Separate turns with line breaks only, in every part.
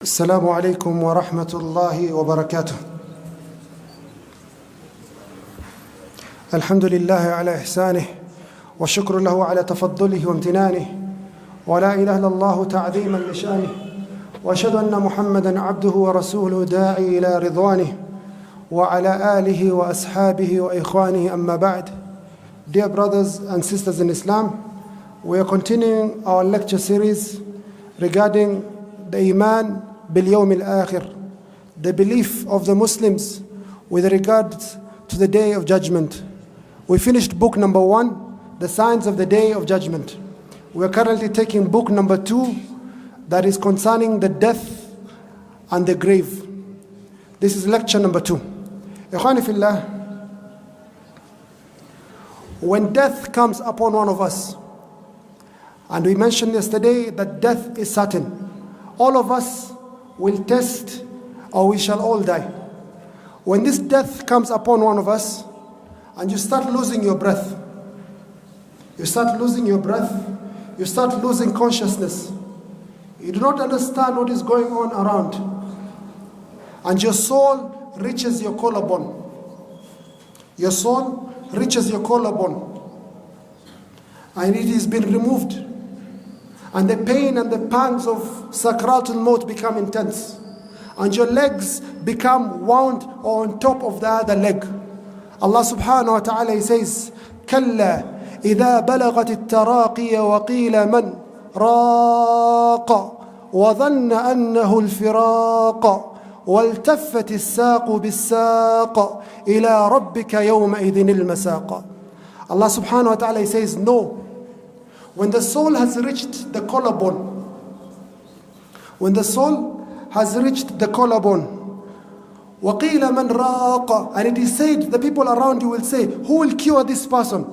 السلام عليكم ورحمة الله وبركاته. الحمد لله على إحسانه والشكر له على تفضله وامتنانه، ولا إله إلا الله تعظيما لشأنه، وأشهد أن محمدا عبده ورسوله داعي إلى رضوانه وعلى آله وأصحابه وإخوانه. أما بعد. Dear brothers and sisters in Islam, we are continuing our lecture series regarding the Iman bil-Yawm al-Akhir, the belief of the Muslims with regard to the Day of Judgment. We finished book number 1, the signs of the Day of Judgment. We are currently taking book number 2, that is concerning the death and the grave. This is lecture number 2. Ikhwani fillah, when death comes upon one of us, and we mentioned yesterday that death is certain, all of us will test, or we shall all die. When this death comes upon one of us, and you start losing your breath, you start losing consciousness, you do not understand what is going on around, and your soul reaches your collarbone. Your soul reaches your collarbone, and it has been removed, and the pain and the pangs of Sakratul Maut become intense, and your legs become wound or on top of the other leg. Allah subhanahu wa ta'ala says, كَلَّا إِذَا بَلَغَتِ التَّرَاقِيَ وَقِيلَ مَنْ رَاقَ وَظَنَّ أَنَّهُ الْفِرَاقَ وَالْتَفَّتِ السَّاقُ بِالسَّاقِ إِلَىٰ رَبِّكَ يَوْمَئِذٍ الْمَسَاقَ. Allah subhanahu wa ta'ala says, no. When the soul has reached the collarbone, وَقِيلَ مَنْ رَاقَ, and it is said, the people around you will say, who will cure this person?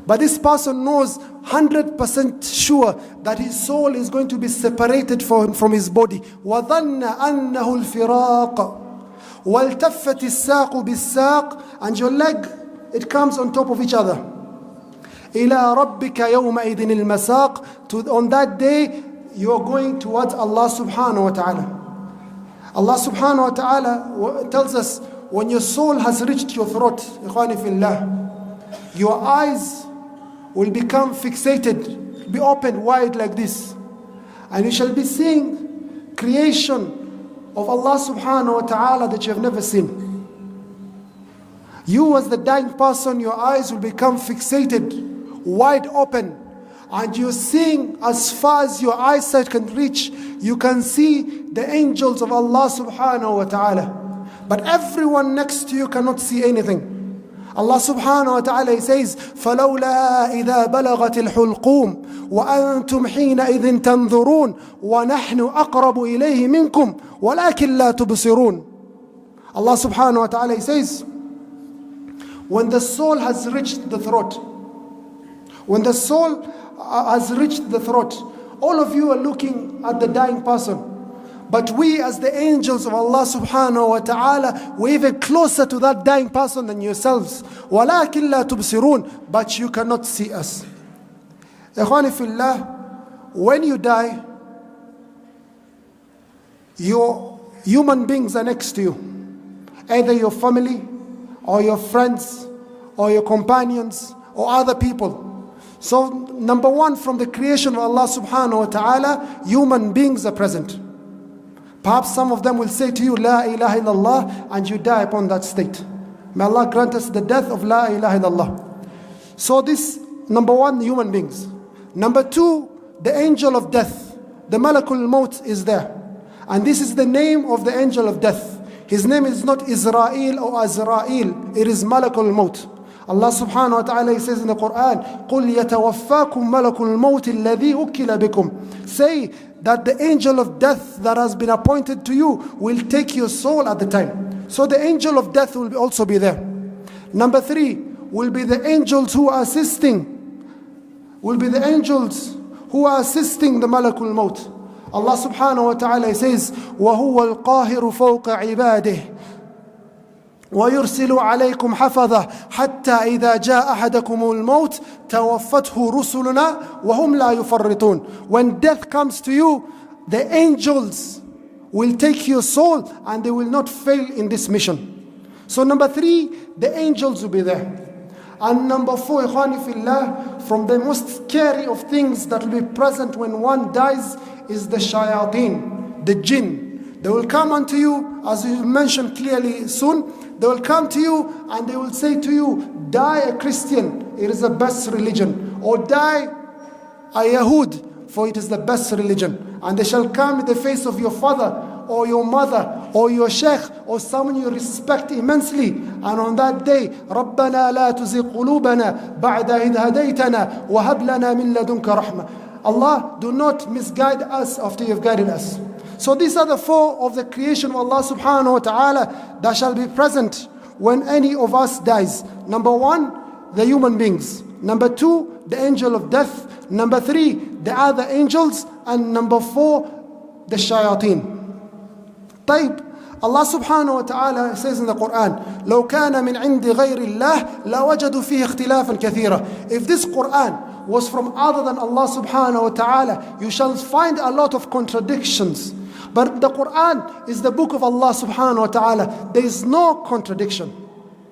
But this person knows 100% sure that his soul is going to be separated from his body. وَظَنَّ أَنَّهُ الْفِرَاقَ وَالْتَفَّتِ السَّاقُ بِالسَّاقِ, and your leg, it comes on top of each other. إِلَىٰ رَبِّكَ يَوْمَئِذٍ الْمَسَاقِ, on that day, you are going towards Allah subhanahu wa ta'ala. Allah subhanahu wa ta'ala tells us, when your soul has reached your throat, ikhwani fillah, your eyes will become fixated, be opened wide like this, and you shall be seeing creation of Allah subhanahu wa ta'ala that you have never seen. You as the dying person, your eyes will become fixated, wide open, and you're seeing as far as your eyesight can reach. You can see the angels of Allah subhanahu wa ta'ala, but everyone next to you cannot see anything. Allah subhanahu wa ta'ala says, فَلَوْلَا إِذَا بَلَغَتِ الْحُلْقُومِ وَأَنْتُمْ حِينَئِذٍ تَنْظُرُونَ وَنَحْنُ أَقْرَبُ إِلَيْهِ مِنْكُمْ وَلَكِنْ لَا تُبْصِرُونَ. Allah subhanahu wa ta'ala says, when the soul has reached the throat, all of you are looking at the dying person. But we as the angels of Allah subhanahu wa ta'ala, we're even closer to that dying person than yourselves. وَلَكِنْ لَا تُبْصِرُونَ, but you cannot see us. Ikhwani fillah, when you die, your human beings are next to you. Either your family, or your friends, or your companions, or other people. So number one, from the creation of Allah subhanahu wa ta'ala, human beings are present. Perhaps some of them will say to you, La ilaha illallah, and you die upon that state. May Allah grant us the death of La ilaha illallah. So this, number one, human beings. Number two, the angel of death, the Malakul Maut is there. And this is the name of the angel of death. His name is not Israel or Azrael, it is Malakul Maut. Allah subhanahu wa ta'ala says in the Quran, قُلْ يَتَوَفَّاكُمْ مَلَكُ الْمَوْتِ الَّذِي أُكِّلَ بِكُمْ. Say that the angel of death that has been appointed to you will take your soul at the time. So the angel of death will also be there. Number three will be the angels who are assisting. The Malakul Maut. Allah subhanahu wa ta'ala says, وَهُوَ الْقَاهِرُ فَوْقَ عِبَادِهِ ويرسل عليكم حفظة حتى إذا جاء أحدكم الموت توفته رسلنا وهم لا يفرطون. When death comes to you, the angels will take your soul and they will not fail in this mission. So number 3, the angels will be there. And number 4, ikhwani fillah, from the most scary of things that will be present when one dies is the shayateen, the jinn. They will come unto you, as we mentioned clearly soon, they will come to you and they will say to you, die a Christian, it is the best religion. Or die a Yahud, for it is the best religion. And they shall come in the face of your father, or your mother, or your Shaykh, or someone you respect immensely. And on that day, رَبَّنَا لَا تُزِغْ قُلُوبَنَا بَعْدَ إِذْ هَدَيْتَنَا وَهَبْ لَنَا مِن لَدُنْكَ رَحْمَةً. Allah, do not misguide us after you have guided us. So these are the 4 of the creation of Allah subhanahu wa ta'ala that shall be present when any of us dies. Number 1, the human beings. Number 2, the angel of death. Number 3, the other angels. And number 4, the shayateen. طيب, Allah subhanahu wa ta'ala says in the Quran, لو كان من عند غير الله لوجدوا فيه اختلافا كثيرا. If this Quran was from other than Allah subhanahu wa ta'ala, you shall find a lot of contradictions. But the Quran is the book of Allah subhanahu wa ta'ala. There is no contradiction.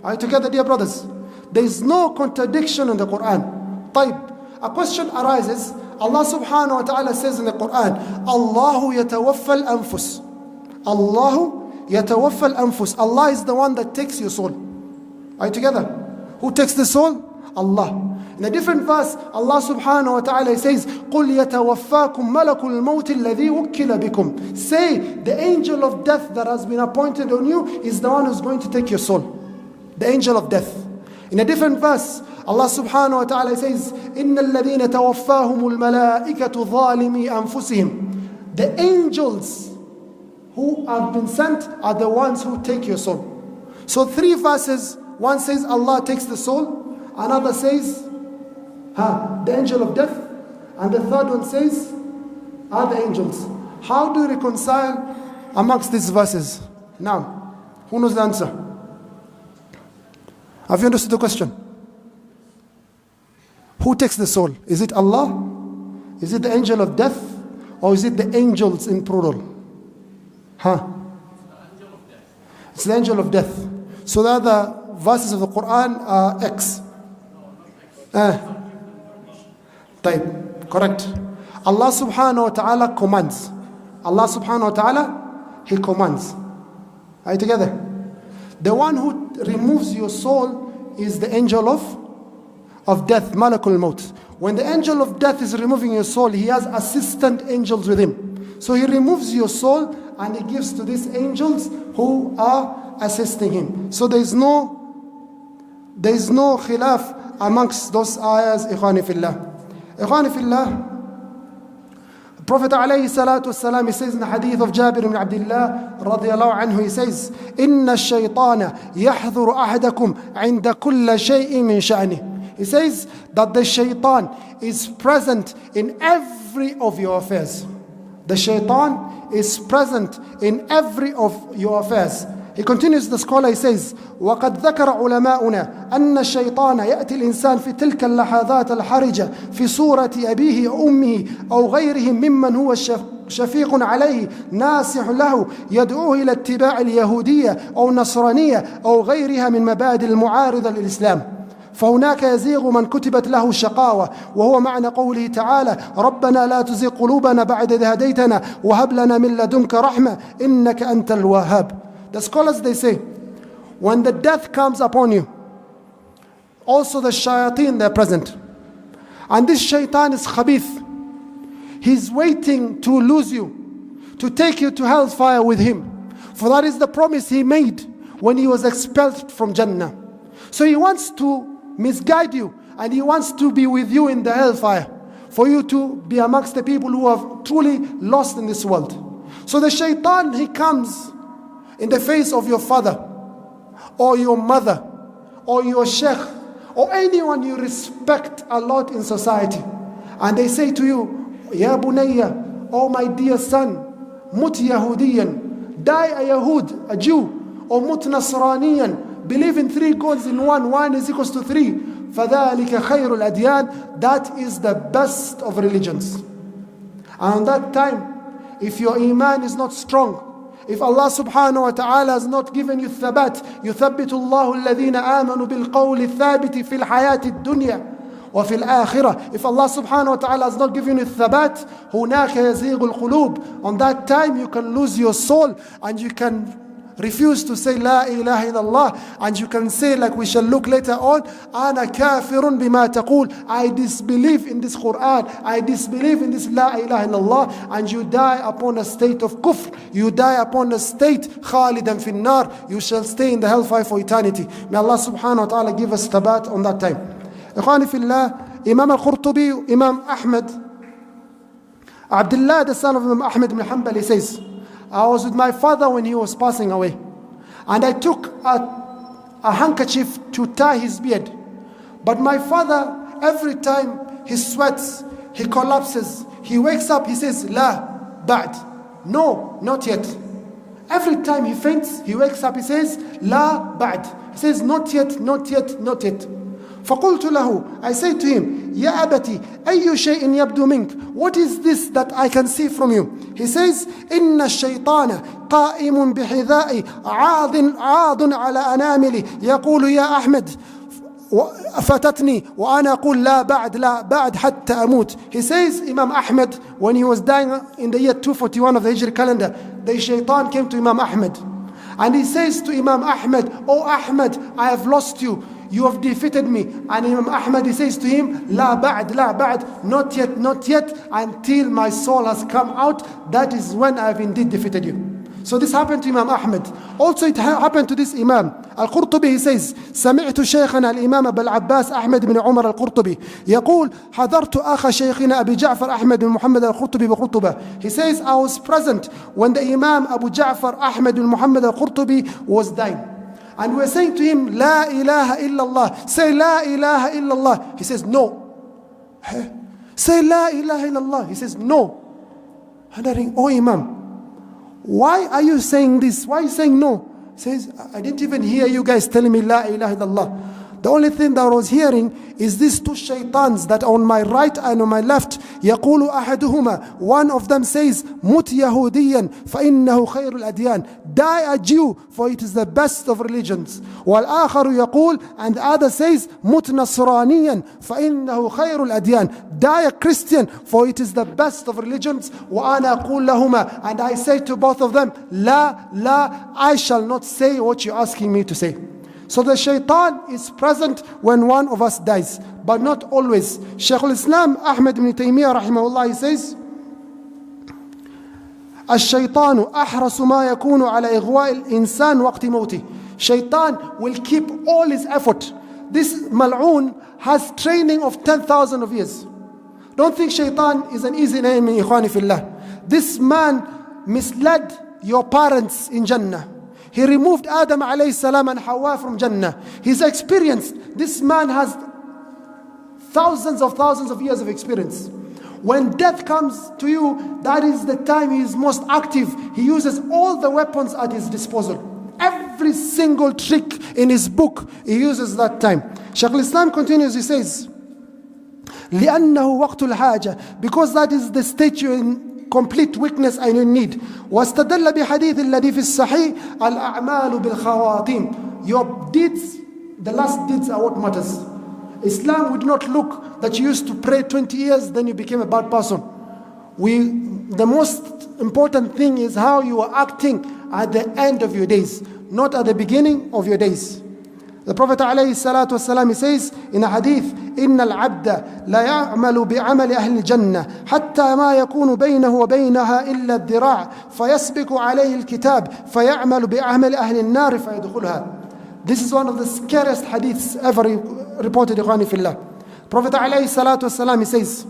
Are you together, dear brothers? There is no contradiction in the Quran. طيب, a question arises. Allah subhanahu wa ta'ala says in the Quran, Allahu yatawaffa al-anfus. Allahu yatawaffa al-anfus. Allah is the one that takes your soul. Are you together? Who takes the soul? Allah. In a different verse, Allah subhanahu wa ta'ala says, قُلْ يَتَوَفَّاكُمْ مَلَكُ الْمَوْتِ الَّذِي وُكِّلَ بِكُمْ. Say, the angel of death that has been appointed on you is the one who's going to take your soul. The angel of death. In a different verse, Allah subhanahu wa ta'ala says, إِنَّ الَّذِينَ تَوَفَّاهُمُ الْمَلَائِكَةُ ظَالِمِي أَنفُسِهِمْ. The angels who have been sent are the ones who take your soul. So 3 verses, one says Allah takes the soul, another says the angel of death, and the third one says other angels. How do you reconcile amongst these verses? Now, who knows the answer? Have you understood the question? Who takes the soul? Is it Allah? Is it the angel of death? Or is it the angels in plural? It's the angel of death. So the other verses of the Quran are X. Type. Correct. Allah subhanahu wa ta'ala commands. Allah subhanahu wa ta'ala, He commands. Are you together? The one who removes your soul is the angel of death, Malakul Maut. When the angel of death is removing your soul, he has assistant angels with him. So he removes your soul and he gives to these angels who are assisting him. So there is no khilaf amongst those ayahs, ikhwani fillah. Ikhwani fillah, Prophet alayhi salatu wasalam, he says in the hadith of Jabir ibn Abdullah radiyallahu anhu, he says, إِنَّ الشَّيْطَانَ يَحْذُرُ أَحْدَكُمْ عِنْدَ كُلَّ شَيْءٍ مِّن شَأْنِهِ. He says that the shaitan is present in every of your affairs. The shaitan is present in every of your affairs. He continues, the scholar, he says, وَقَدْ ذَكَرَ عُلَمَاؤُنَا أَنَّ الشَّيْطَانَ يَأْتِي الْإِنسان فِي تِلْكَ اللَّحَظَاتِ الْحَرِجَةِ فِي صُورَةِ أَبِيهِ أُمِّهِ أَوْ غَيْرِهِمْ مِمَّنْ هُوَ شفيق عليه ناصح له يدعوه إلى اتباع اليهودية أو النصرانية أو غيرها من مبادئ المعارضة للإسلام. فهناك يزيغ من كتبت له الشقاوة، وهو معنى قوله تعالى ربنا لا تزغ قلوبنا بعد إذ هديتنا وهب لنا من لدنك رحمة إنك أنت الوهاب. The scholars, they say, when the death comes upon you, also the shayateen, they're present. And this shaitan is khabith. He's waiting to lose you, to take you to hellfire with him. For that is the promise he made when he was expelled from Jannah. So he wants to misguide you, and he wants to be with you in the hellfire, for you to be amongst the people who have truly lost in this world. So the shaitan, he comes in the face of your father, or your mother, or your sheikh, or anyone you respect a lot in society. And they say to you, Ya bunayya, oh my dear son, mut Yahudiyan, die a Yahud, a Jew, or mut Nasraniyan, believe in 3 gods in one, 1 is equals to 3. فَذَلِكَ خَيْرُ الْأَدْيَانِ. That is the best of religions. And at that time, if your iman is not strong, if Allah subhanahu wa ta'ala has not given you thabat, يُثَبِّتُ اللَّهُ الَّذِينَ آمَنُوا بِالْقَوْلِ الثَّابِتِ فِي الْحَيَاةِ الدُّنْيَا وَفِي الْآخِرَةِ. If Allah subhanahu wa ta'ala has not given you thabat, هُنَاكَ يَزِيغُ الْقُلُوبِ. On that time you can lose your soul and you can refuse to say La ilaha illallah, and you can say, like we shall look later on, Ana kafirun bima taqul, I disbelieve in this Quran, I disbelieve in this La ilaha illallah, and you die upon a state of kufr, you die upon a state khalidan fin nar, you shall stay in the hellfire for eternity. May Allah subhanahu wa ta'ala give us thabat on that time. Ikhwani fillah, Imam al-Qurtubi, Imam Ahmad, Abdullah, the son of Imam Ahmad ibn Hanbal, he says, I was with my father when he was passing away, and I took a handkerchief to tie his beard. But my father, every time he sweats, he collapses, he wakes up, he says, La, ba'd. No, not yet. Every time he faints, he wakes up, he says, La, ba'd. He says, not yet, not yet, not yet. فقلت له, I say to him, يا أبتي أي شيء يبدو منك? What is this that I can see from you? He says, إن الشيطان قائم بحذائي عاض على أناملي يقول يا أحمد فتتني وأنا أقول لا بعد لا بعد حتى أموت. He says, Imam Ahmad, when he was dying in the year 241 of the Hijri calendar, the shaitan came to Imam Ahmad and he says to Imam Ahmad, Oh Ahmad, I have lost you. You have defeated me. And Imam Ahmad, he says to him, La ba'd, not yet, until my soul has come out. That is when I have indeed defeated you. So this happened to Imam Ahmad. Also it happened to this Imam. Al-Qurtubi, he says, سمعت شيخنا الإمام أبا العباس أحمد بن عمر القرطبي يقول حضرت أخ شيخنا أبي جعفر أحمد بن محمد القرطبي بقرطبة. He says, I was present when the Imam Abu Ja'far Ahmad bin Muhammad al-Qurtubi was dying. And we're saying to him, La ilaha illallah. Say La ilaha illallah. He says, no. Say La ilaha illallah. He says, no. And I think, oh Imam, why are you saying this? Why are you saying no? He says, I didn't even hear you guys telling me La ilaha illallah. The only thing that I was hearing is these two shaitans that on my right and on my left, يقول أحدهما, one of them says, مُت يهوديا فإنه خير الأديان. Die a Jew, for it is the best of religions. والآخر يقول, and the other says, مُت نصرانيا فإنه خير الأديان. Die a Christian, for it is the best of religions. وأنا أقول لهما, and I say to both of them, لا, I shall not say what you're asking me to say. So the shaitan is present when one of us dies, but not always. Shaykh al-Islam Ahmad ibn Taymiyyah rahimahullah, he says, الشيطان أحرص ما يكون على إغواء الإنسان وقت موته. Shaitan will keep all his effort. This mal'oon has training of 10,000 of years. Don't think shaitan is an easy name, ikhwani fillah. This man misled your parents in Jannah. He removed Adam alayhi salam and Hawa from Jannah. He's experienced. This man has thousands of years of experience. When death comes to you, that is the time he is most active. He uses all the weapons at his disposal. Every single trick in his book, he uses that time. Shaykh al-Islam continues, he says, لأنه وقت الحاجة, because that is the state you're in complete weakness and in need. واستدل بحديث الذي في الصحيح الأعمال بالخواتيم. Your deeds, the last deeds are what matters. Islam would not look that you used to pray 20 years, then you became a bad person. The most important thing is how you are acting at the end of your days, not at the beginning of your days. The Prophet ﷺ, he says in a hadith, إن العبد لا يعمل بعمل أهل الجنة حتى ما يكون بينه وبينها إلا الذراع فيسبق عليه الكتاب فيعمل بعمل أهل النار فيدخلها. This is one of the scariest hadiths ever reported, ikhwani fillah. Prophet ﷺ, he says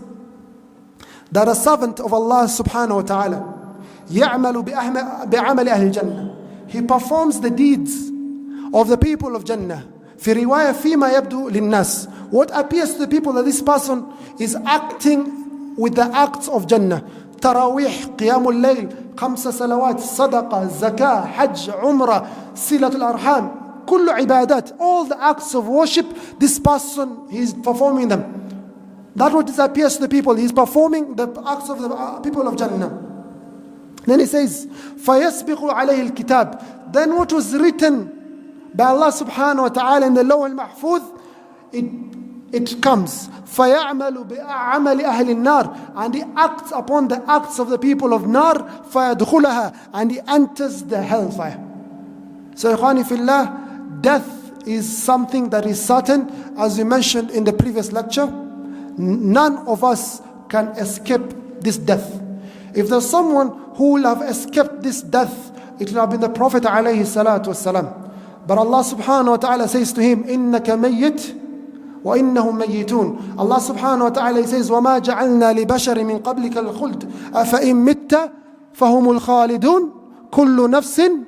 that a servant of Allah subhanahu wa ta'ala يعمل بعمل أهل الجنة, he performs the deeds of the people of Jannah. في رواية فيما يبدو للناس, what appears to the people that this person is acting with the acts of Jannah. تراويح, قيام الليل, 5 صلوات, صدقة, zakah, hajj, umrah, صلة الأرحام, كل عبادات, all the acts of worship, this person, he is performing them. That what appears to the people, he is performing the acts of the people of Jannah. Then he says, فَيَسْبِقُ عَلَيْهِ الْكِتَابِ. Then what was written by Allah subhanahu wa ta'ala in the Lawh al-Mahfuz, it comes. فَيَعْمَلُ بِأَعْمَلِ أَهْلِ النَّارِ. And he acts upon the acts of the people of Nar. فَيَدْخُلَهَا. And he enters the hellfire. So, ikhwani fillah, death is something that is certain. As we mentioned in the previous lecture, none of us can escape this death. If there's someone who will have escaped this death, it will have been the Prophet alayhi salatu wasalam. But Allah subhanahu wa ta'ala says to him, إِنَّكَ مَيِّتٌ وَإِنَّهُمْ مَيِّتُونَ. Allah subhanahu wa ta'ala says, وَمَا جَعَلْنَا لِبَشَرٍ مِّن قَبْلِكَ الْخُلْدَ أَفَإِن مِتَّ فَهُمُ الْخَالِدُونَ كُلُّ نَفْسٍ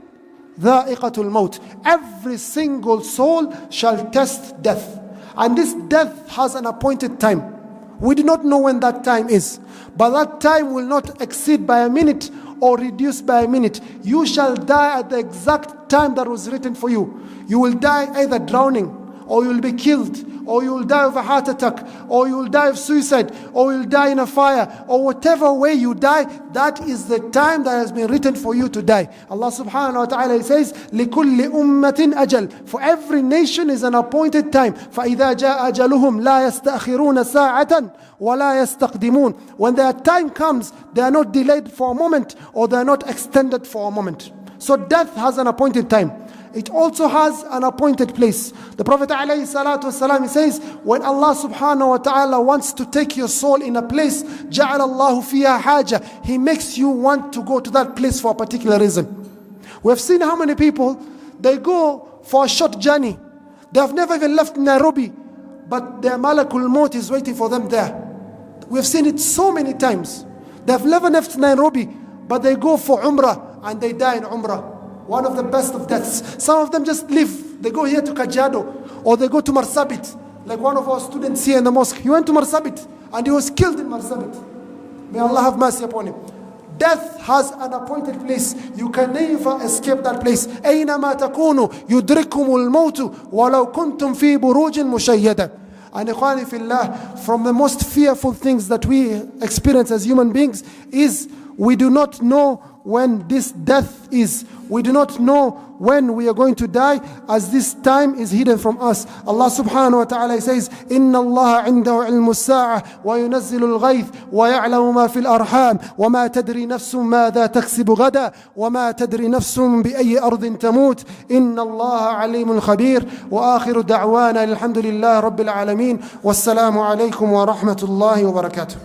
ذَائِقَةُ الْمَوْتِ. Every single soul shall test death. And this death has an appointed time. We do not know when that time is. But that time will not exceed by a minute or reduce by a minute. You shall die at the exact time that was written for you. You will die either drowning, or you will be killed, or you will die of a heart attack, or you will die of suicide, or you will die in a fire, or whatever way you die, that is the time that has been written for you to die. Allah subhanahu wa ta'ala says, لِكُلِّ أُمَّةٍ أَجَلٍ. For every nation is an appointed time. فَإِذَا جَاءَ أَجَلُهُمْ لَا يَسْتَأْخِرُونَ سَاعَةً وَلَا يَسْتَقْدِمُونَ. When their time comes, they are not delayed for a moment, or they are not extended for a moment. So death has an appointed time. It also has an appointed place. The Prophet ﷺ says, when Allah subhanahu wa ta'ala wants to take your soul in a place, جَعَلَ اللَّهُ فِيهَا حَاجَةً. He makes you want to go to that place for a particular reason. We have seen how many people, they go for a short journey. They have never even left Nairobi, but their Malakul Maut is waiting for them there. We have seen it so many times. They have never left Nairobi, but they go for Umrah and they die in Umrah. One of the best of deaths. Some of them just live. They go here to Kajiado, or they go to Marsabit. Like one of our students here in the mosque. He went to Marsabit and he was killed in Marsabit. May Allah have mercy upon him. Death has an appointed place. You can never escape that place. أينما تكونوا يدرككم الموت ولو كنتم في بروج مشيدة. And ikhwani fillah, from the most fearful things that we experience as human beings is we do not know when this death is. We do not know when we are going to die, as this time is hidden from us. Allah subhanahu wa ta'ala says, إِنَّ اللَّهَ عِنْدَهُ عِلْمُ السَّاعَةِ وَيُنَزِّلُ الْغَيْثِ وَيَعْلَمُ مَا فِي الْأَرْحَامِ وَمَا تَدْرِي نَفْسٌ مَاذَا تَكْسِبُ غَدًا وَمَا تَدْرِي نَفْسٌ بِأَيِّ أَرْضٍ تَمُوتُ إِنَّ اللَّهَ عَلِيمٌ خَبِيرٌ. وآخر دعوانا الحمد لله رب العالمين والسلام عليكم ورحمة الله وبركاته.